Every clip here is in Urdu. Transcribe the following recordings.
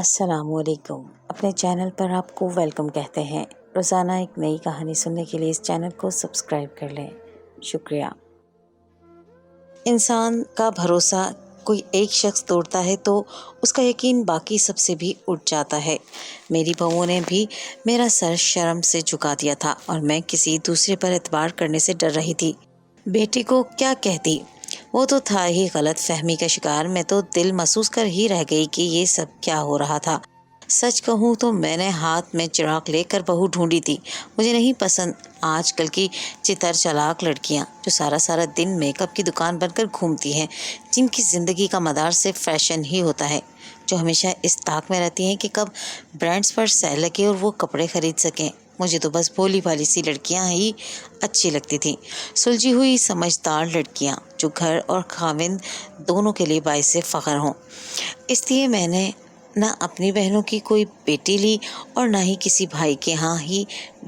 السلام علیکم، اپنے چینل پر آپ کو ویلکم کہتے ہیں۔ روزانہ ایک نئی کہانی سننے کے لیے اس چینل کو سبسکرائب کر لیں، شکریہ۔ انسان کا بھروسہ کوئی ایک شخص توڑتا ہے تو اس کا یقین باقی سب سے بھی اٹھ جاتا ہے۔ میری بہو نے بھی میرا سر شرم سے جھکا دیا تھا اور میں کسی دوسرے پر اعتبار کرنے سے ڈر رہی تھی۔ بیٹی کو کیا کہتی، وہ تو تھا ہی غلط فہمی کا شکار۔ میں تو دل محسوس کر ہی رہ گئی کہ یہ سب کیا ہو رہا تھا۔ سچ کہوں تو میں نے ہاتھ میں چراغ لے کر بہو ڈھونڈی تھی۔ مجھے نہیں پسند آج کل کی چتر چلاک لڑکیاں جو سارا دن میک اپ کی دکان بن کر گھومتی ہیں، جن کی زندگی کا مدار صرف فیشن ہی ہوتا ہے، جو ہمیشہ اس طاق میں رہتی ہیں کہ کب برانڈز پر سیل لگے اور وہ کپڑے خرید سکیں۔ مجھے تو بس بھولی بھالی سی لڑکیاں ہی اچھی لگتی تھیں، سلجھی ہوئی سمجھدار لڑکیاں جو گھر اور خاوند دونوں کے لیے باعث فخر ہوں۔ اس لیے میں نے نہ اپنی بہنوں کی کوئی بیٹی لی اور نہ ہی کسی بھائی کے ہاں ہی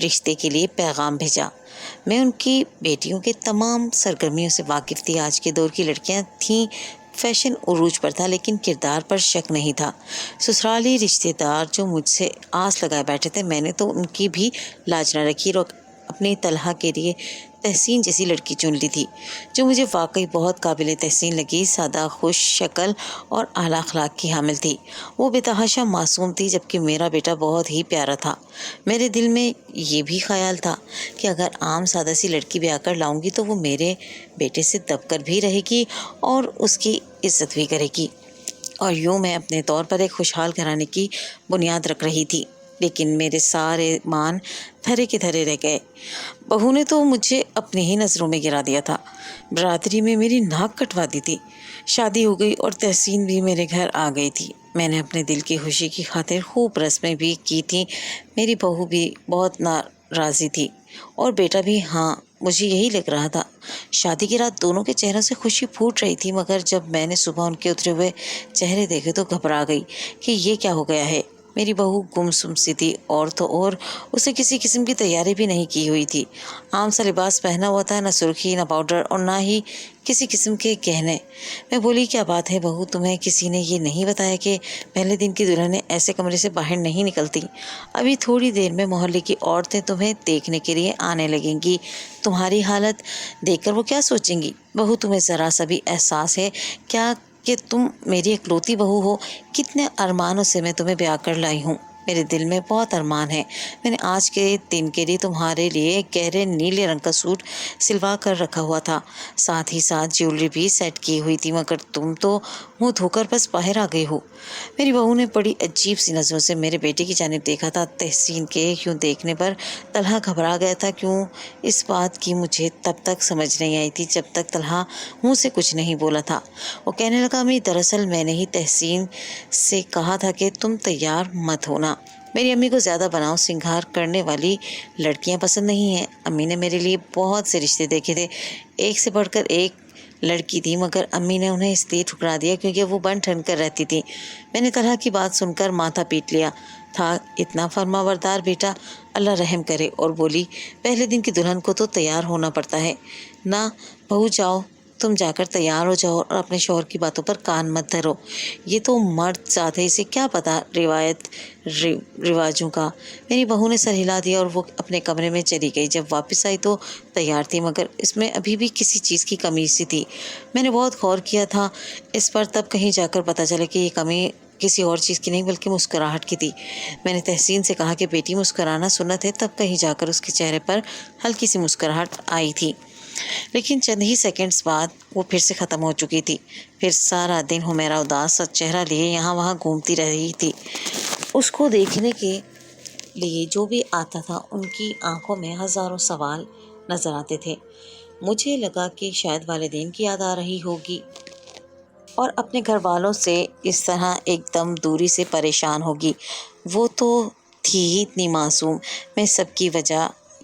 رشتے کے لیے پیغام بھیجا۔ میں ان کی بیٹیوں کے تمام سرگرمیوں سے واقف تھی۔ آج کے دور کی لڑکیاں تھیں، فیشن عروج پر تھا لیکن کردار پر شک نہیں تھا۔ سسرالی رشتے دار جو مجھ سے آس لگائے بیٹھے تھے، میں نے تو ان کی بھی لاج نہ رکھی اور اپنی طلحہ کے لیے تحسین جیسی لڑکی چن لی تھی، جو مجھے واقعی بہت قابل تحسین لگی۔ سادہ، خوش شکل اور اعلیٰ اخلاق کی حامل تھی۔ وہ بے تحاشا معصوم تھی، جبکہ میرا بیٹا بہت ہی پیارا تھا۔ میرے دل میں یہ بھی خیال تھا کہ اگر عام سادہ سی لڑکی بیاہ کر لاؤں گی تو وہ میرے بیٹے سے دب کر بھی رہے گی اور اس کی عزت بھی کرے گی، اور یوں میں اپنے طور پر ایک خوشحال گھرانے کی بنیاد رکھ رہی تھی۔ لیکن میرے سارے مان دھرے کے دھرے رہ گئے۔ بہو نے تو مجھے اپنی ہی نظروں میں گرا دیا تھا، برادری میں میری ناک کٹوا دی تھی۔ شادی ہو گئی اور تحسین بھی میرے گھر آ گئی تھی۔ میں نے اپنے دل کی خوشی کی خاطر خوب رسمیں بھی کی تھیں۔ میری بہو بھی بہت ناراضی تھی اور بیٹا بھی۔ ہاں، مجھے یہی لگ رہا تھا۔ شادی کی رات دونوں کے چہروں سے خوشی پھوٹ رہی تھی، مگر جب میں نے صبح ان کے اترے ہوئے چہرے دیکھے تو گھبرا گئی کہ یہ کیا ہو گیا ہے۔ میری بہو گمسم سی تھی، اور تو اور اسے کسی قسم کی تیاری بھی نہیں کی ہوئی تھی۔ عام سا لباس پہنا ہوا تھا، نہ سرخی، نہ پاؤڈر اور نہ ہی کسی قسم کے گہنے۔ میں بولی، کیا بات ہے بہو، تمہیں کسی نے یہ نہیں بتایا کہ پہلے دن کی دلہنیں ایسے کمرے سے باہر نہیں نکلتی؟ ابھی تھوڑی دیر میں محلے کی عورتیں تمہیں دیکھنے کے لیے آنے لگیں گی، تمہاری حالت دیکھ کر وہ کیا سوچیں گی؟ بہو، تمہیں ذرا سا بھی احساس ہے کیا کہ تم میری اکلوتی بہو ہو؟ کتنے ارمانوں سے میں تمہیں بیاہ کر لائی ہوں۔ میرے دل میں بہت ارمان ہے۔ میں نے آج کے دن کے لیے تمہارے لیے گہرے نیلے رنگ کا سوٹ سلوا کر رکھا ہوا تھا، ساتھ ہی ساتھ جیولری بھی سیٹ کی ہوئی تھی، مگر تم تو منہ دھو کر بس باہر آ گئی ہو۔ میری بہو نے بڑی عجیب سی نظروں سے میرے بیٹے کی جانب دیکھا تھا۔ تحسین کے یوں دیکھنے پر طلحہ گھبرا گیا تھا۔ کیوں؟ اس بات کی مجھے تب تک سمجھ نہیں آئی تھی جب تک طلحہ منہ سے کچھ نہیں بولا تھا۔ وہ کہنے لگا، امی دراصل میں نے ہی تحسین سے کہا تھا کہ تم تیار مت ہونا۔ میری امی کو زیادہ بناؤ سنگھار کرنے والی لڑکیاں پسند نہیں ہیں۔ امی نے میرے لیے بہت سے رشتے دیکھے تھے، ایک سے بڑھ کر ایک لڑکی تھی، مگر امی نے انہیں اس لیے ٹھکرا دیا کیونکہ وہ بن ٹھن کر رہتی تھی۔ میں نے طلحہ کی بات سن کر ماتھا پیٹ لیا تھا۔ اتنا فرما بردار بیٹا، اللہ رحم کرے۔ اور بولی، پہلے دن کی دلہن کو تو تیار ہونا پڑتا ہے نا بہو، جاؤ تم جا کر تیار ہو جاؤ اور اپنے شوہر کی باتوں پر کان مت دھرو۔ یہ تو مرد ذات ہے، اسے کیا پتا روایت رواجوں کا۔ میری بہو نے سر ہلا دیا اور وہ اپنے کمرے میں چلی گئی۔ جب واپس آئی تو تیار تھی، مگر اس میں ابھی بھی کسی چیز کی کمی سی تھی۔ میں نے بہت غور کیا تھا اس پر، تب کہیں جا کر پتہ چلا کہ یہ کمی کسی اور چیز کی نہیں بلکہ مسکراہٹ کی تھی۔ میں نے تحسین سے کہا کہ بیٹی مسکرانا سنت ہے، تب کہیں جا کر اس کے چہرے پر ہلکی سی مسکراہٹ آئی تھی، لیکن چند ہی سیکنڈز بعد وہ پھر سے ختم ہو چکی تھی۔ پھر سارا دن حمیرہ اداس سا چہرہ لیے یہاں وہاں گھومتی رہی تھی۔ اس کو دیکھنے کے لیے جو بھی آتا تھا ان کی آنکھوں میں ہزاروں سوال نظر آتے تھے۔ مجھے لگا کہ شاید والدین کی یاد آ رہی ہوگی اور اپنے گھر والوں سے اس طرح ایک دم دوری سے پریشان ہوگی۔ وہ تو تھی ہی اتنی معصوم۔ میں سب کی وجہ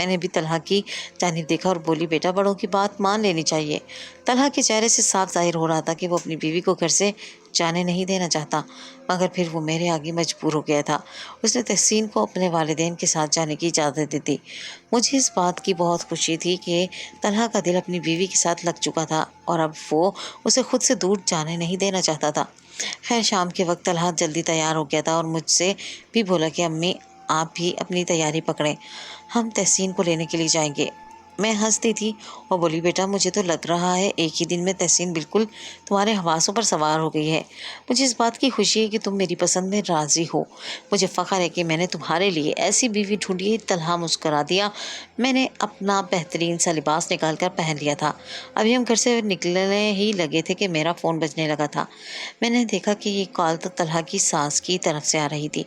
میں نے بھی طلحہ کی جانب دیکھا اور بولی بیٹا بڑوں کی بات مان لینی چاہیے۔ طلحہ کے چہرے سے صاف ظاہر ہو رہا تھا کہ وہ اپنی بیوی کو گھر سے جانے نہیں دینا چاہتا، مگر پھر وہ میرے آگے مجبور ہو گیا تھا۔ اس نے تحسین کو اپنے والدین کے ساتھ جانے کی اجازت دی تھی۔ مجھے اس بات کی بہت خوشی تھی کہ طلحہ کا دل اپنی بیوی کے ساتھ لگ چکا تھا اور اب وہ اسے خود سے دور جانے نہیں دینا چاہتا تھا۔ خیر شام کے وقت طلحہ جلدی تیار ہو گیا تھا اور مجھ سے بھی بولا کہ امی آپ بھی اپنی تیاری پکڑیں، ہم تحسین کو لینے کے لیے جائیں گے۔ میں ہنس دی تھی اور بولی بیٹا مجھے تو لگ رہا ہے ایک ہی دن میں تحسین بالکل تمہارے حواسوں پر سوار ہو گئی ہے۔ مجھے اس بات کی خوشی ہے کہ تم میری پسند میں راضی ہو۔ مجھے فخر ہے کہ میں نے تمہارے لیے ایسی بیوی ڈھونڈی ہے۔ طلحہ مسکرا دیا۔ میں نے اپنا بہترین سا لباس نکال کر پہن لیا تھا۔ ابھی ہم گھر سے نکلنے ہی لگے تھے کہ میرا فون بجنے لگا تھا۔ میں نے دیکھا کہ یہ کال تو طلحہ کی ساس کی طرف سے آ رہی تھی۔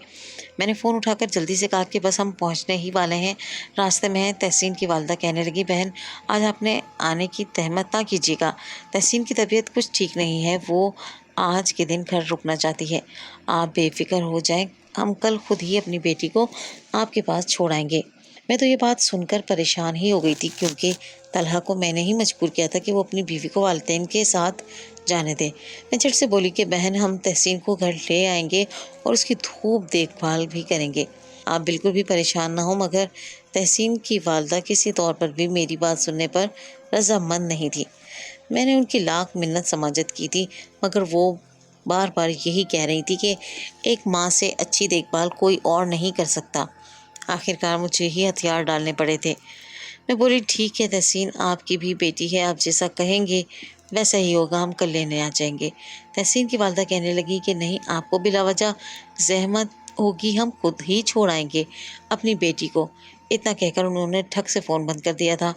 میں نے فون اٹھا کر جلدی سے کہا کہ بس ہم پہنچنے ہی والے ہیں، راستے میں ہیں۔ تحسین کی والدہ کہنے لگی بہن آج آپ نے آنے کی تہمت نہ کیجیے گا، تحسین کی طبیعت کچھ ٹھیک نہیں ہے، وہ آج کے دن گھر رکنا چاہتی ہے، آپ بے فکر ہو جائیں، ہم کل خود ہی اپنی بیٹی کو آپ کے پاس چھوڑ آئیں گے۔ میں تو یہ بات سن کر پریشان ہی ہو گئی تھی کیونکہ طلحہ کو میں نے ہی مجبور کیا تھا کہ وہ اپنی بیوی کو والدین کے ساتھ جانے دے۔ میں جھٹ سے بولی کہ بہن ہم تحسین کو گھر لے آئیں گے اور اس کی خوب دیکھ بھال بھی کریں گے، آپ بالکل بھی پریشان نہ ہوں۔ مگر تحسین کی والدہ کسی طور پر بھی میری بات سننے پر رضامند نہیں تھی۔ میں نے ان کی لاکھ منت سماجت کی تھی مگر وہ بار بار یہی کہہ رہی تھی کہ ایک ماں سے اچھی دیکھ بھال کوئی اور نہیں کر سکتا۔ آخر کار مجھے ہی ہتھیار ڈالنے پڑے تھے۔ میں بولی ٹھیک ہے تحسین آپ کی بھی بیٹی ہے، آپ جیسا کہیں گے ویسا ہی ہوگا، ہم کل لینے آ جائیں گے۔ تحسین کی والدہ کہنے لگی کہ نہیں آپ کو بلا وجہ زحمت ہوگی، ہم خود ہی چھوڑ آئیں گے اپنی بیٹی کو۔ اتنا کہہ کر انہوں نے ٹھک سے فون بند کر دیا تھا،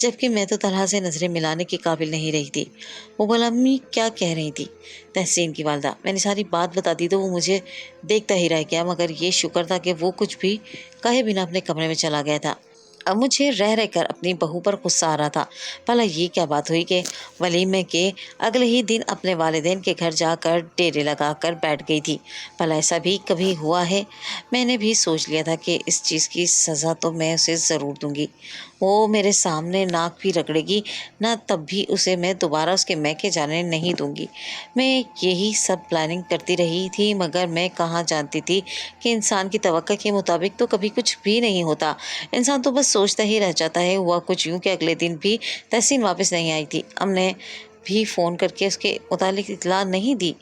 جبکہ میں تو طلحہ سے نظریں ملانے کے قابل نہیں رہی تھی۔ وہ بولا امی کیا کہہ رہی تھی؟ تحسین کی والدہ میں نے ساری بات بتا دی تو وہ مجھے دیکھتا ہی رہ گیا، مگر یہ شکر تھا کہ وہ کچھ بھی کہے بنا اپنے کمرے میں چلا گیا تھا۔ اب مجھے رہ کر اپنی بہو پر غصہ آ رہا تھا۔ بھلا یہ کیا بات ہوئی کہ ولیمے کے اگلے ہی دن اپنے والدین کے گھر جا کر ڈیرے لگا کر بیٹھ گئی تھی؟ بھلا ایسا بھی کبھی ہوا ہے؟ میں نے بھی سوچ لیا تھا کہ اس چیز کی سزا تو میں اسے ضرور دوں گی، وہ میرے سامنے ناک بھی رگڑے گی نہ، تب بھی اسے میں دوبارہ اس کے میکے جانے نہیں دوں گی۔ میں یہی سب پلاننگ کرتی رہی تھی مگر میں کہاں جانتی تھی کہ انسان کی توقع کے مطابق تو کبھی کچھ بھی نہیں ہوتا، انسان تو بس سوچتا ہی رہ جاتا ہے۔ ہوا کچھ یوں کہ اگلے دن بھی تحسین واپس نہیں آئی تھی۔ ہم نے بھی فون کر کے اس کے متعلق اطلاع نہیں دی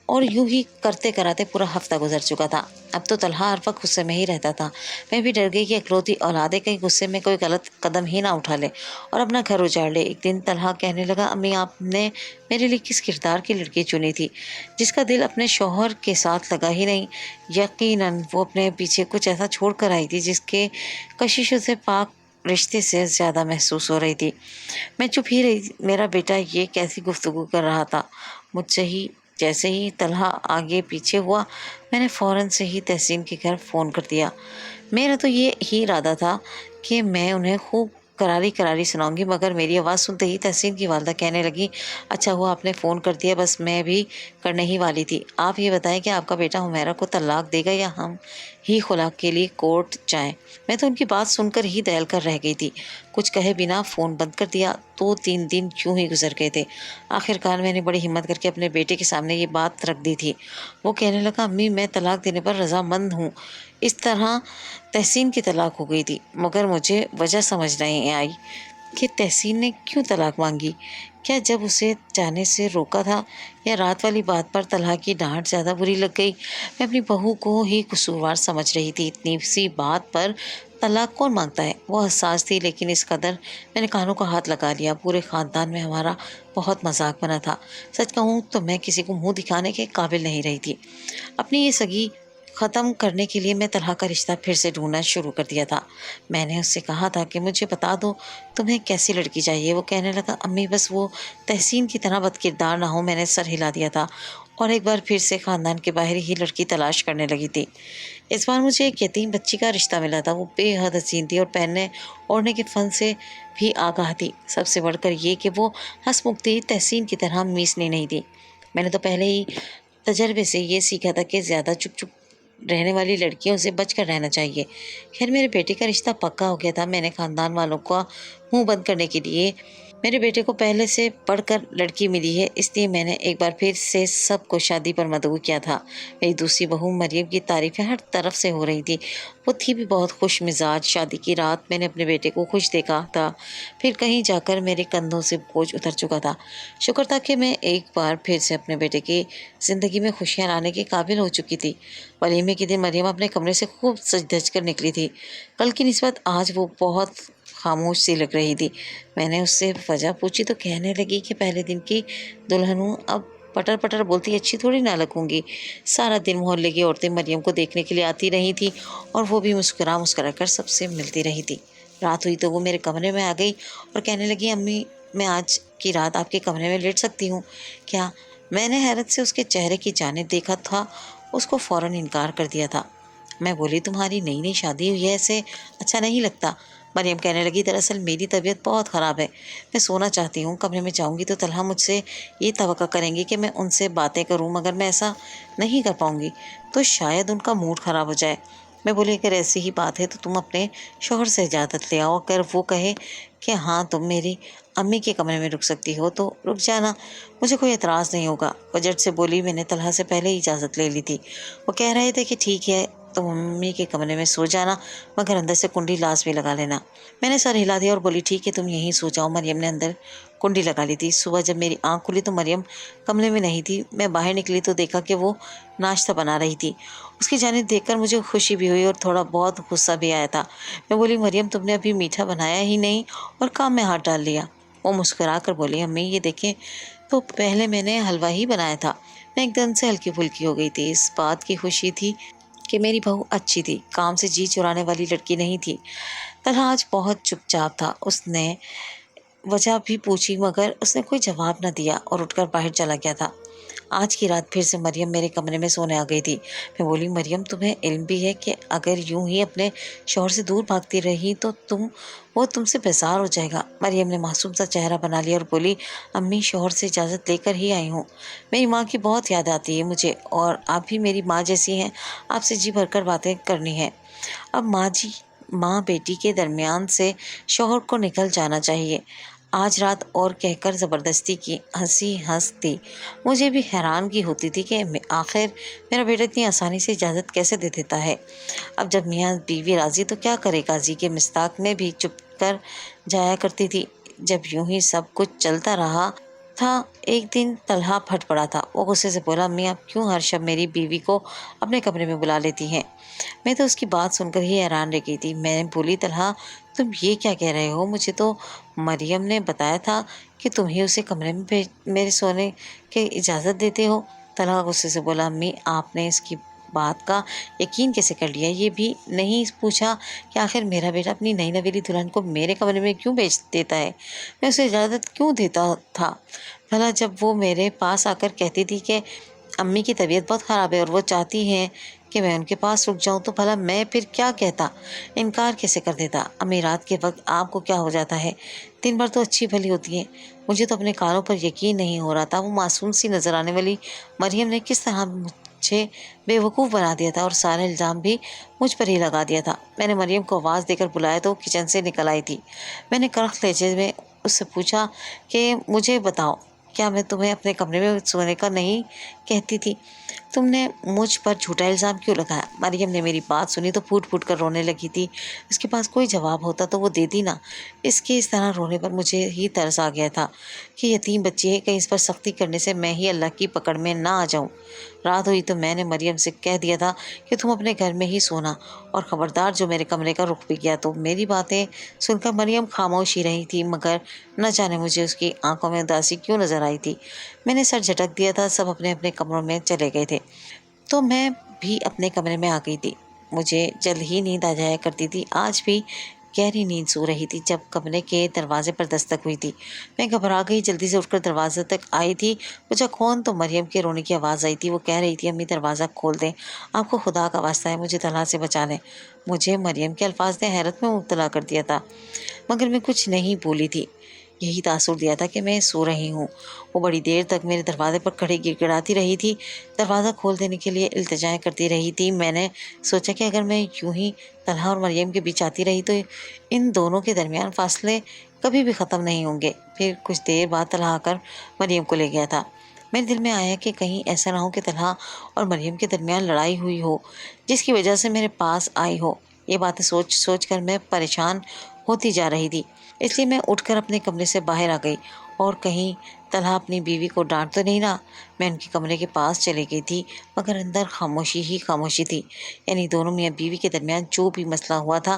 اور یوں ہی کرتے کراتے پورا ہفتہ گزر چکا تھا۔ اب تو طلحہ ہر وقت غصے میں ہی رہتا تھا۔ میں بھی ڈر گئی کہ اکلوتی اولاد ہے، کہیں غصے میں کوئی غلط قدم ہی نہ اٹھا لے اور اپنا گھر اجاڑ لے۔ ایک دن طلحہ کہنے لگا امی آپ نے میرے لیے کس کردار کی لڑکی چنی تھی جس کا دل اپنے شوہر کے ساتھ لگا ہی نہیں؟ یقیناً وہ اپنے پیچھے کچھ ایسا چھوڑ کر آئی تھی جس کے کشیشوں سے پاک رشتے سے زیادہ محسوس ہو رہی تھی۔ میں چپ ہی رہی۔ میرا بیٹا یہ کیسی گفتگو کر رہا تھا مجھ سے ہی؟ جیسے ہی طلحہ آگے پیچھے ہوا میں نے فوراً سے ہی تحسین کے گھر فون کر دیا۔ میرا تو یہ ہی ارادہ تھا کہ میں انہیں خوب کراری کراری سناؤں گی، مگر میری آواز سنتے ہی تحسین کی والدہ کہنے لگی اچھا ہوا آپ نے فون کر دیا، بس میں بھی کرنے ہی والی تھی۔ آپ یہ بتائیں کہ آپ کا بیٹا حمیرہ کو طلاق دے گا یا ہم ہی خلا کے لیے کورٹ جائیں؟ میں تو ان کی بات سن کر ہی دہل کر رہ گئی تھی۔ کچھ کہے بنا فون بند کر دیا۔ 2-3 دن کیوں ہی گزر گئے تھے۔ آخر کار میں نے بڑی ہمت کر کے اپنے بیٹے کے سامنے یہ بات رکھ دی تھی۔ وہ کہنے لگا امی میں طلاق دینے پر رضامند ہوں۔ اس طرح تحسین کی طلاق ہو گئی تھی، مگر مجھے وجہ سمجھ نہیں آئی کہ تحسین نے کیوں طلاق مانگی۔ کیا جب اسے جانے سے روکا تھا یا رات والی بات پر طلحہ کی ڈانٹ زیادہ بری لگ گئی؟ میں اپنی بہو کو ہی قصوروار سمجھ رہی تھی۔ اتنی سی بات پر طلاق کون مانگتا ہے؟ وہ حساس تھی لیکن اس قدر میں نے کانوں کا ہاتھ لگا لیا۔ پورے خاندان میں ہمارا بہت مذاق بنا تھا۔ سچ کہوں تو میں کسی کو منہ دکھانے کے قابل نہیں رہی تھی۔ اپنی یہ سگی ختم کرنے کے لیے میں طلحہ کا رشتہ پھر سے ڈھونڈنا شروع کر دیا تھا۔ میں نے اس سے کہا تھا کہ مجھے بتا دو تمہیں کیسی لڑکی چاہیے۔ وہ کہنے لگا امی بس وہ تحسین کی طرح بد کردار نہ ہو۔ میں نے سر ہلا دیا تھا اور ایک بار پھر سے خاندان کے باہر ہی لڑکی تلاش کرنے لگی تھی۔ اس بار مجھے ایک یتیم بچی کا رشتہ ملا تھا۔ وہ بے حد حسین تھی اور پہننے اوڑھنے کے فن سے بھی آگاہ تھی۔ سب سے بڑھ کر یہ کہ وہ ہنس مکتی تحسین کی طرح میسنی نہیں تھی۔ میں نے تو پہلے ہی تجربے سے یہ سیکھا تھا کہ زیادہ چپ چپ رہنے والی لڑکیوں سے بچ کر رہنا چاہیے۔ خیر میرے بیٹے کا رشتہ پکا ہو گیا تھا۔ میں نے خاندان والوں کا منہ بند کرنے کے لیے میرے بیٹے کو پہلے سے پڑھ کر لڑکی ملی ہے، اس لیے میں نے ایک بار پھر سے سب کو شادی پر مدعو کیا تھا۔ میری دوسری بہو مریم کی تعریفیں ہر طرف سے ہو رہی تھی۔ وہ تھی بھی بہت خوش مزاج۔ شادی کی رات میں نے اپنے بیٹے کو خوش دیکھا تھا، پھر کہیں جا کر میرے کندھوں سے بوجھ اتر چکا تھا۔ شکر تھا کہ میں ایک بار پھر سے اپنے بیٹے کی زندگی میں خوشیاں لانے کے قابل ہو چکی تھی۔ ولیمے کے دن مریم اپنے کمرے سے خوب سج دھج کر نکلی تھی۔ کل کی نسبت آج وہ بہت خاموش سی لگ رہی تھی۔ میں نے اس سے وجہ پوچھی تو کہنے لگی کہ پہلے دن کی دلہن ہوں، اب پٹر پٹر بولتی اچھی تھوڑی نہ لگوں گی۔ سارا دن محلے کی عورتیں مریم کو دیکھنے کے لیے آتی رہی تھیں اور وہ بھی مسکرا مسکرا کر سب سے ملتی رہی تھی۔ رات ہوئی تو وہ میرے کمرے میں آ گئی اور کہنے لگی امی میں آج کی رات آپ کے کمرے میں لیٹ سکتی ہوں کیا؟ میں نے حیرت سے اس کے چہرے کی جانب دیکھا تھا، اس کو فوراً انکار کر دیا تھا۔ میں بولی تمہاری نئی نئی شادی ہوئی ہے، ایسے اچھا نہیں لگتا۔ مریم کہنے لگی دراصل میری طبیعت بہت خراب ہے، میں سونا چاہتی ہوں۔ کمرے میں جاؤں گی تو طلحہ مجھ سے یہ توقع کریں گی کہ میں ان سے باتیں کروں، مگر میں ایسا نہیں کر پاؤں گی تو شاید ان کا موڈ خراب ہو جائے۔ میں بولی اگر ایسی ہی بات ہے تو تم اپنے شوہر سے اجازت لے آؤ، اگر وہ کہے کہ ہاں تم میری امی کے کمرے میں رک سکتی ہو تو رک جانا، مجھے کوئی اعتراض نہیں ہوگا۔ وہ جھٹ سے بولی میں نے طلحہ سے پہلے ہی اجازت لے لی تھی۔ وہ کہہ رہے تھے کہ ٹھیک ہے تم امی کے کمرے میں سو جانا، مگر اندر سے کنڈی لازمی لگا لینا۔ میں نے سر ہلا دیا اور بولی ٹھیک ہے تم یہیں سو جاؤ۔ مریم نے اندر کنڈی لگا لی تھی۔ صبح جب میری آنکھ کھلی تو مریم کمرے میں نہیں تھی۔ میں باہر نکلی تو دیکھا کہ وہ ناشتہ بنا رہی تھی۔ اس کی جانب دیکھ کر مجھے خوشی بھی ہوئی اور تھوڑا بہت غصہ بھی آیا تھا۔ میں بولی مریم تم نے ابھی میٹھا بنایا ہی نہیں اور کام میں ہاتھ ڈال لیا۔ وہ مسکرا کر بولی امی یہ دیکھیں تو پہلے میں نے حلوہ ہی بنایا تھا۔ میں ایک دم سے ہلکی پھلکی ہو گئی تھی۔ اس بات کی خوشی تھی کہ میری بہو اچھی تھی، کام سے جی چرانے والی لڑکی نہیں تھی۔ طلحہ آج بہت چپ چاپ تھا۔ اس نے وجہ بھی پوچھی مگر اس نے کوئی جواب نہ دیا اور اٹھ کر باہر چلا گیا تھا۔ آج کی رات پھر سے مریم میرے کمرے میں سونے آ گئی تھی۔ میں بولی مریم تمہیں علم بھی ہے کہ اگر یوں ہی اپنے شوہر سے دور بھاگتی رہی تو وہ تم سے بیزار ہو جائے گا۔ مریم نے معصوم سا چہرہ بنا لیا اور بولی امی شوہر سے اجازت لے کر ہی آئی ہوں۔ میری ماں کی بہت یاد آتی ہے مجھے اور آپ بھی میری ماں جیسی ہیں، آپ سے جی بھر کر باتیں کرنی ہے۔ اب ماں بیٹی کے درمیان سے شوہر کو نکل جانا چاہیے۔ آج رات اور کہہ کر زبردستی کی ہنسی ہنس دی۔ مجھے بھی حیرانگی ہوتی تھی کہ آخر میرا بیٹا اتنی آسانی سے اجازت کیسے دے دیتا ہے۔ اب جب میاں بیوی راضی تو کیا کرے، قاضی کے مصداق میں بھی چپ کر جایا کرتی تھی۔ جب یوں ہی سب کچھ چلتا رہا تھا ایک دن طلحہ پھٹ پڑا تھا۔ وہ غصے سے بولا امی آپ کیوں ہر شب میری بیوی کو اپنے کمرے میں بلا لیتی ہیں؟ میں تو اس کی بات سن کر ہی حیران رہ گئی تھی۔ میں بولی طلحہ تم یہ کیا کہہ رہے ہو؟ مجھے تو مریم نے بتایا تھا کہ تم ہی اسے کمرے میں میرے سونے کی اجازت دیتے ہو۔ طلحہ غصے سے بولا امی آپ نے اس کی بات کا یقین کیسے کر لیا؟ یہ بھی نہیں پوچھا کہ آخر میرا بیٹا اپنی نئی نویلی دلہن کو میرے کمرے میں کیوں بھیج دیتا ہے؟ میں اسے اجازت کیوں دیتا تھا؟ بھلا جب وہ میرے پاس آ کر کہتی تھی کہ امی کی طبیعت بہت خراب ہے اور وہ چاہتی ہیں کہ میں ان کے پاس رک جاؤں تو بھلا میں پھر کیا کہتا، انکار کیسے کر دیتا؟ امی رات کے وقت آپ کو کیا ہو جاتا ہے؟ دن بھر تو اچھی بھلی ہوتی ہیں۔ مجھے تو اپنے کانوں پر یقین نہیں ہو رہا تھا۔ وہ معصوم سی نظر آنے والی مریم نے کس طرح مجھے بے وقوف بنا دیا تھا اور سارا الزام بھی مجھ پر ہی لگا دیا تھا۔ میں نے مریم کو آواز دے کر بلایا تو وہ کچن سے نکل آئی تھی۔ میں نے کرخت لہجے میں اس سے پوچھا کہ مجھے بتاؤ کیا میں تمہیں اپنے کمرے میں سونے کا نہیں کہتی تھی؟ تم نے مجھ پر جھوٹا الزام کیوں لگایا؟ مریم نے میری بات سنی تو پھوٹ پھوٹ کر رونے لگی تھی۔ اس کے پاس کوئی جواب ہوتا تو وہ دیتی نا۔ اس کے اس طرح رونے پر مجھے ہی ترس آ گیا تھا کہ یتیم بچی ہے، کہیں اس پر سختی کرنے سے میں ہی اللہ کی پکڑ میں نہ آ جاؤں۔ رات ہوئی تو میں نے مریم سے کہہ دیا تھا کہ تم اپنے گھر میں ہی سونا اور خبردار جو میرے کمرے کا رخ بھی کیا تو۔ میری باتیں سن کر مریم خاموش ہی رہی تھی مگر نہ جانے مجھے اس کی آنکھوں میں اداسی کیوں نظر آئی تھی۔ میں نے سر جھٹک دیا تھا۔ سب اپنے اپنے کمروں میں چلے گئے تھے تو میں بھی اپنے کمرے میں آ گئی تھی۔ مجھے جلد ہی نیند آ جایا کرتی تھی۔ آج بھی گہری نیند سو رہی تھی جب کمرے کے دروازے پر دستک ہوئی تھی۔ میں گھبرا گئی، جلدی سے اٹھ کر دروازے تک آئی تھی۔ پوچھا کون؟ تو مریم کے رونے کی آواز آئی تھی۔ وہ کہہ رہی تھی امی دروازہ کھول دیں، آپ کو خدا کا واسطہ ہے، مجھے طلحہ سے بچا لیں۔ مجھے مریم کے الفاظ نے حیرت میں مبتلا کر دیا تھا مگر میں کچھ نہیں بولی تھی۔ یہی تاثر دیا تھا کہ میں سو رہی ہوں۔ وہ بڑی دیر تک میرے دروازے پر کھڑی گڑگڑاتی رہی تھی، دروازہ کھول دینے کے لیے التجائیں کرتی رہی تھی۔ میں نے سوچا کہ اگر میں یوں ہی طلحہ اور مریم کے بیچ آتی رہی تو ان دونوں کے درمیان فاصلے کبھی بھی ختم نہیں ہوں گے۔ پھر کچھ دیر بعد طلحہ آ کر مریم کو لے گیا تھا۔ میرے دل میں آیا کہ کہیں ایسا نہ ہو کہ طلحہ اور مریم کے درمیان لڑائی ہوئی ہو جس کی وجہ سے میرے پاس آئی ہو۔ یہ باتیں سوچ سوچ کر میں پریشان ہوتی جا رہی تھی، اس لیے میں اٹھ کر اپنے کمرے سے باہر آ گئی اور کہیں طلحہ اپنی بیوی کو ڈانٹ تو نہیں رہا۔ میں ان کے کمرے کے پاس چلی گئی تھی، مگر اندر خاموشی ہی خاموشی تھی، یعنی دونوں میاں بیوی کے درمیان جو بھی مسئلہ ہوا تھا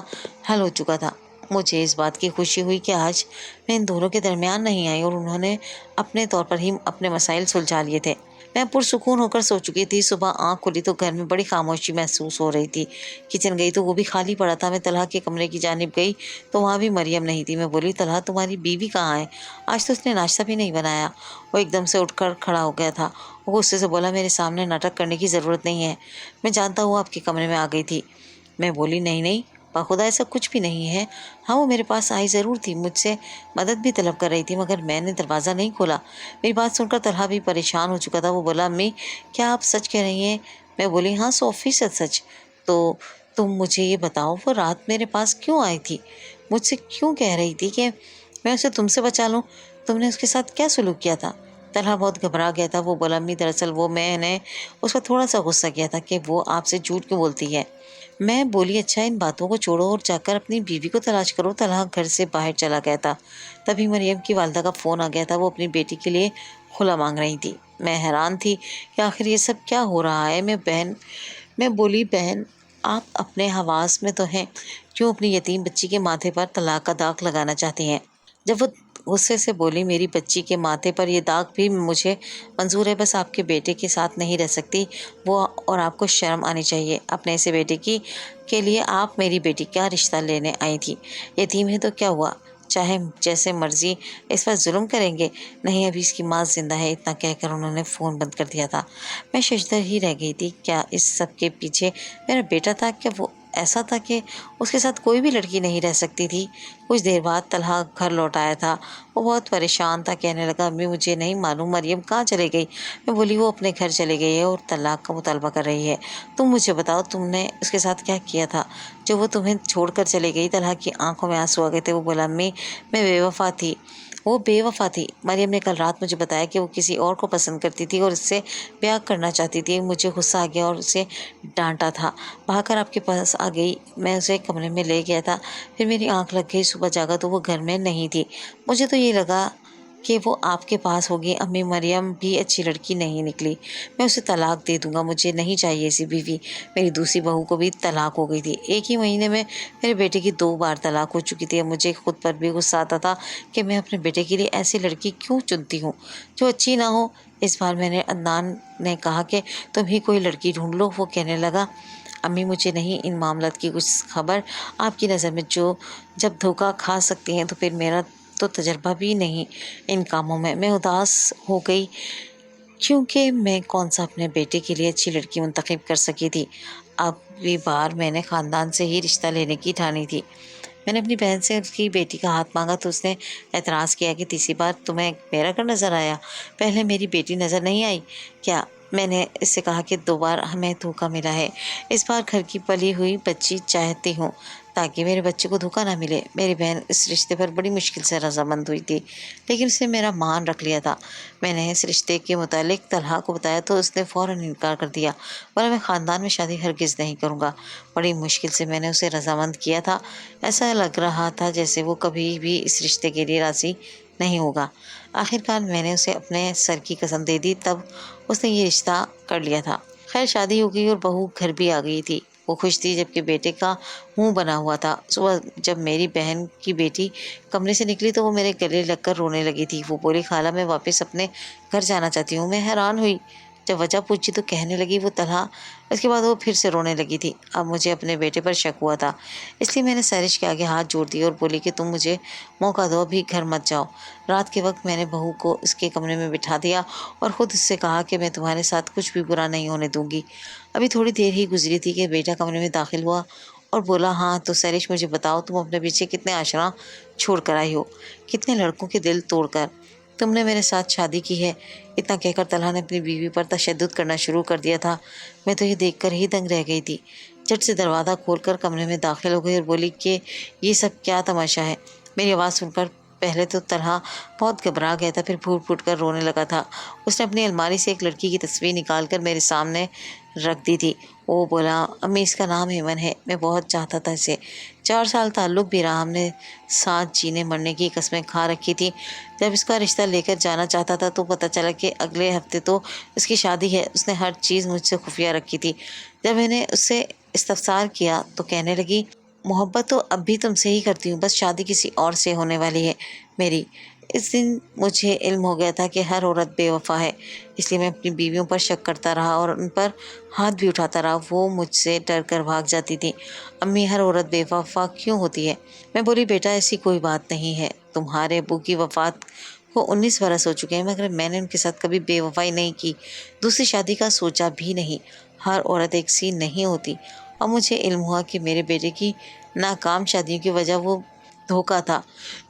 حل ہو چکا تھا۔ مجھے اس بات کی خوشی ہوئی کہ آج میں ان دونوں کے درمیان نہیں آئی اور انہوں نے اپنے طور پر ہی اپنے مسائل سلجھا لیے تھے۔ میں پرسکون ہو کر سو چکی تھی۔ صبح آنکھ کھلی تو گھر میں بڑی خاموشی محسوس ہو رہی تھی۔ کچن گئی تو وہ بھی خالی پڑا تھا۔ میں طلحہ کے کمرے کی جانب گئی تو وہاں بھی مریم نہیں تھی۔ میں بولی، طلحہ تمہاری بیوی کہاں ہے؟ آج تو اس نے ناشتہ بھی نہیں بنایا۔ وہ ایک دم سے اٹھ کر کھڑا ہو گیا تھا۔ وہ غصے سے بولا، میرے سامنے ناٹک کرنے کی ضرورت نہیں ہے، میں جانتا ہوں آپ کے کمرے میں آ گئی تھی۔ میں بولی، نہیں باخدا ایسا کچھ بھی نہیں ہے۔ ہاں وہ میرے پاس آئی ضرور تھی، مجھ سے مدد بھی طلب کر رہی تھی، مگر میں نے دروازہ نہیں کھولا۔ میری بات سن کر طلحہ بھی پریشان ہو چکا تھا۔ وہ بولا، امی کیا آپ سچ کہہ رہی ہیں؟ میں بولی، ہاں 100% سچ۔ تو تم مجھے یہ بتاؤ، وہ رات میرے پاس کیوں آئی تھی؟ مجھ سے کیوں کہہ رہی تھی کہ میں اسے تم سے بچا لوں؟ تم نے اس کے ساتھ کیا سلوک کیا تھا؟ طلحہ بہت گھبرا گیا تھا۔ وہ بولا، امی دراصل میں نے اس پر تھوڑا سا غصہ کیا تھا کہ وہ آپ سے جھوٹ کیوں بولتی ہے۔ میں بولی، اچھا ان باتوں کو چھوڑو اور جا کر اپنی بیوی کو تلاش کرو۔ طلحہ گھر سے باہر چلا گیا تھا۔ تبھی مریم کی والدہ کا فون آ گیا تھا۔ وہ اپنی بیٹی کے لیے کھلا مانگ رہی تھی۔ میں حیران تھی کہ آخر یہ سب کیا ہو رہا ہے۔ میں بولی، بہن آپ اپنے حواس میں تو ہیں، کیوں اپنی یتیم بچی کے ماتھے پر طلاق کا داغ لگانا چاہتی ہیں؟ جب وہ غصے سے بولی، میری بچی کے ماتھے پر یہ داغ بھی مجھے منظور ہے، بس آپ کے بیٹے کے ساتھ نہیں رہ سکتی وہ، اور آپ کو شرم آنی چاہیے۔ اپنے ایسے بیٹے کے لیے آپ میری بیٹی کا رشتہ لینے آئی تھی۔ یتیم ہے تو کیا ہوا، چاہے جیسے مرضی اس پر ظلم کریں گے، نہیں ابھی اس کی ماں زندہ ہے۔ اتنا کہہ کر انہوں نے فون بند کر دیا تھا۔ میں ششدر ہی رہ گئی تھی۔ کیا اس سب کے پیچھے میرا بیٹا تھا؟ کیا وہ ایسا تھا کہ اس کے ساتھ کوئی بھی لڑکی نہیں رہ سکتی تھی؟ کچھ دیر بعد طلحہ گھر لوٹ آیا تھا۔ وہ بہت پریشان تھا، کہنے لگا، امی مجھے نہیں معلوم مریم کہاں چلے گئی۔ میں بولی، وہ اپنے گھر چلے گئی ہے اور طلاق کا مطالبہ کر رہی ہے۔ تم مجھے بتاؤ تم نے اس کے ساتھ کیا کیا تھا جو وہ تمہیں چھوڑ کر چلے گئی؟ طلحہ کی آنکھوں میں آنسو آ گئے تھے۔ وہ بولا، امی میں بے وفا تھی، وہ بے وفا تھی۔ مریم نے کل رات مجھے بتایا کہ وہ کسی اور کو پسند کرتی تھی اور اس سے بیاہ کرنا چاہتی تھی۔ مجھے غصہ آ گیا اور اسے ڈانٹا تھا، بھاگ کر آپ کے پاس آ گئی۔ میں اسے کمرے میں لے گیا تھا، پھر میری آنکھ لگ گئی۔ صبح جاگا تو وہ گھر میں نہیں تھی۔ مجھے تو یہ لگا کہ وہ آپ کے پاس ہوگی۔ امی مریم بھی اچھی لڑکی نہیں نکلی، میں اسے طلاق دے دوں گا، مجھے نہیں چاہیے ایسی بیوی۔ میری دوسری بہو کو بھی طلاق ہو گئی تھی، ایک ہی مہینے میں میرے بیٹے کی 2 بار طلاق ہو چکی تھی۔ مجھے خود پر بھی غصہ آتا تھا کہ میں اپنے بیٹے کے لیے ایسی لڑکی کیوں چنتی ہوں جو اچھی نہ ہو۔ اس بار میں نے عدنان نے کہا کہ تم ہی کوئی لڑکی ڈھونڈ لو۔ وہ کہنے لگا، امی مجھے نہیں ان معاملات کی کچھ خبر، آپ کی نظر میں جب دھوکہ کھا سکتی ہیں تو پھر میرا تو تجربہ بھی نہیں ان کاموں میں۔ میں اداس ہو گئی کیونکہ میں کون سا اپنے بیٹے کے لیے اچھی لڑکی منتخب کر سکی تھی۔ اب بھی بار میں نے خاندان سے ہی رشتہ لینے کی ٹھانی تھی۔ میں نے اپنی بہن سے اس کی بیٹی کا ہاتھ مانگا تو اس نے اعتراض کیا کہ تیسری بار تمہیں میرا گھر نظر آیا، پہلے میری بیٹی نظر نہیں آئی کیا؟ میں نے اس سے کہا کہ 2 بار ہمیں دھوکہ ملا ہے، اس بار گھر کی پلی ہوئی بچی چاہتی ہوں تاکہ میرے بچے کو دھوکہ نہ ملے۔ میری بہن اس رشتے پر بڑی مشکل سے رضامند ہوئی تھی، لیکن اس نے میرا مان رکھ لیا تھا۔ میں نے اس رشتے کے متعلق طلحہ کو بتایا تو اس نے فوراً انکار کر دیا، بولا میں خاندان میں شادی ہرگز نہیں کروں گا۔ بڑی مشکل سے میں نے اسے رضامند کیا تھا، ایسا لگ رہا تھا جیسے وہ کبھی بھی اس رشتے کے لیے راضی نہیں ہوگا۔ آخرکار میں نے اسے اپنے سر کی قسم دے دی، تب اس نے یہ رشتہ کر لیا تھا۔ خیر شادی ہو گئی اور بہو گھر بھی آ گئی تھی۔ وہ خوش تھی جبکہ بیٹے کا منہ بنا ہوا تھا۔ صبح جب میری بہن کی بیٹی کمرے سے نکلی تو وہ میرے گلے لگ کر رونے لگی تھی۔ وہ بولی، خالہ میں واپس اپنے گھر جانا چاہتی ہوں۔ میں حیران ہوئی، جب وجہ پوچھی تو کہنے لگی وہ طلحہ۔ اس کے بعد وہ پھر سے رونے لگی تھی۔ اب مجھے اپنے بیٹے پر شک ہوا تھا، اس لیے میں نے سہرش کے آگے ہاتھ جوڑ دیے اور بولی کہ تم مجھے موقع دو، ابھی گھر مت جاؤ۔ رات کے وقت میں نے بہو کو اس کے کمرے میں بٹھا دیا اور خود اس سے کہا کہ میں تمہارے ساتھ کچھ بھی برا نہیں ہونے دوں گی۔ ابھی تھوڑی دیر ہی گزری تھی کہ بیٹا کمرے میں داخل ہوا اور بولا ہاں تو سہرش مجھے بتاؤ تم اپنے پیچھے کتنے عاشقاں چھوڑ کر آئی ہو، کتنے لڑکوں کے دل توڑ کر تم نے میرے ساتھ شادی کی ہے۔ اتنا کہہ کر طلحہ نے اپنی بیوی پر تشدد کرنا شروع کر دیا تھا۔ میں تو یہ دیکھ کر ہی دنگ رہ گئی تھی۔ جھٹ سے دروازہ کھول کر کمرے میں داخل ہو گئی اور بولی کہ یہ سب کیا تماشا ہے۔ میری آواز سن کر پہلے تو طلحہ بہت گھبرا گیا تھا، پھر پھوٹ پھوٹ کر رونے لگا تھا۔ اس نے اپنی الماری سے ایک لڑکی کی تصویر نکال کر میرے سامنے رکھ دی تھی۔ وہ بولا امی اس کا نام ایمن ہے، میں بہت چاہتا تھا اسے، 4 سال تعلق بھی رہا، ہم نے ساتھ جینے مرنے کی قسمیں کھا رکھی تھی۔ جب اس کا رشتہ لے کر جانا چاہتا تھا تو پتہ چلا کہ اگلے ہفتے تو اس کی شادی ہے۔ اس نے ہر چیز مجھ سے خفیہ رکھی تھی۔ جب میں نے اس سے استفسار کیا تو کہنے لگی محبت تو اب بھی تم سے ہی کرتی ہوں، بس شادی کسی اور سے ہونے والی ہے میری۔ اس دن مجھے علم ہو گیا تھا کہ ہر عورت بے وفا ہے، اس لیے میں اپنی بیویوں پر شک کرتا رہا اور ان پر ہاتھ بھی اٹھاتا رہا۔ وہ مجھ سے ڈر کر بھاگ جاتی تھی۔ امی ہر عورت بے وفا کیوں ہوتی ہے؟ میں بولی بیٹا ایسی کوئی بات نہیں ہے، تمہارے ابو کی وفات کو 19 برس ہو چکے ہیں مگر میں نے ان کے ساتھ کبھی بے وفائی نہیں کی، دوسری شادی کا سوچا بھی نہیں۔ ہر عورت ایک سی نہیں ہوتی۔ اور مجھے علم ہوا کہ میرے بیٹے کی ناکام شادیوں کی وجہ وہ دھوکہ تھا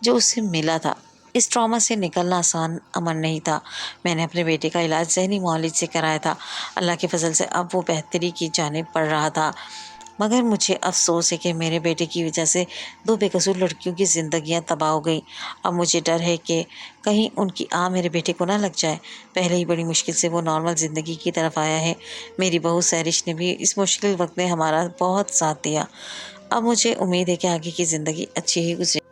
جو اس سے ملا تھا۔ اس ٹراما سے نکلنا آسان امر نہیں تھا۔ میں نے اپنے بیٹے کا علاج ذہنی معالج سے کرایا تھا۔ اللہ کے فضل سے اب وہ بہتری کی جانب بڑھ رہا تھا، مگر مجھے افسوس ہے کہ میرے بیٹے کی وجہ سے 2 بے قصور لڑکیوں کی زندگیاں تباہ ہو گئیں۔ اب مجھے ڈر ہے کہ کہیں ان کی میرے بیٹے کو نہ لگ جائے۔ پہلے ہی بڑی مشکل سے وہ نارمل زندگی کی طرف آیا ہے۔ میری بہو سہرش نے بھی اس مشکل وقت میں ہمارا بہت ساتھ دیا۔ اب مجھے امید ہے کہ آگے کی زندگی اچھی ہی گزرے۔